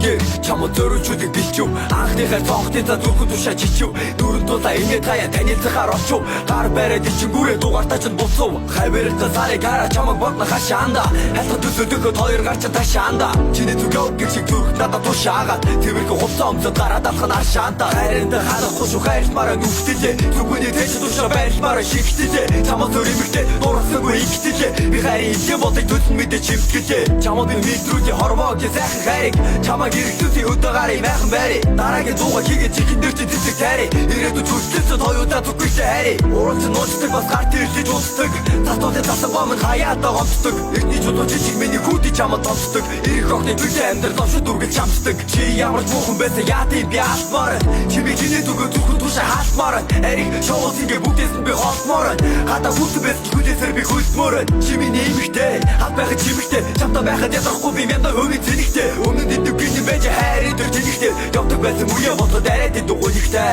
гээ чамд зөрүүчүүдийг бэлчв анхныхаа цонхныцаа зүрхэн тушаа чичв дөрөв тулаа ингээд хаяа танилцахаар очив гар бариад ичингүүрээ дугаартаа ч буцав хайвэрэлтэ сарыг хараа чамаг бодно хашаанда хайлтад төсөөлөхөд хоёр гарч ташаанда чиний зүгөө гэх шиг зүрх надад тушаагаад тэрхүү хувцас өмсөд гараад алах нь аршаанда хайранд ханахгүй шүү хайрмаараа нүхтэлээ зүгүний тэч тушаа байрмаараа шигтэлээ чамд зөрөмөртэй дуурсангүй игтэлээ би хайрын илгээ бодыг төсөн мэдээ чивтгэлээ чамд би мэдрүүлээ хорвоо гэж сайхан хайрыг чамаг хэрэгтүүлээ өдөө гарыг майхан байри дараагийн дууга хийгээд чихэн дээр чи цэцэг тайри ирээдүйд хүчлээсээ тоёудаа зүггүйтэй хайри уралч нуучдаг бас гарт ирлэж устдаг татуудын тасан бомын хаяатаа гомцдог эхний чулуу чичиг миний хүүдий чамд томцдог ирэх охны бүлээ амьдрал ошид дүргэж чамцдаг чи ямар ч муухан байсан яатыг би алсмаар чимээ чиний зүгөө зүрхэн тушаа хаалтмаар ариг шоуус ингээ бүгдээс нь би холтмоор хата хүүтэн байсан хүлээсээр би хөлтмөр чи миний эмэгтэй хат байхад чимэгтэй чамтай байхад ядрахгүй би мяндаа хөвний зэнэгтэй өмнөд идэв гинэн байж хайрын төр тэнэгтэй явдаг байсан үе бодоход арайд дугуй ихтэй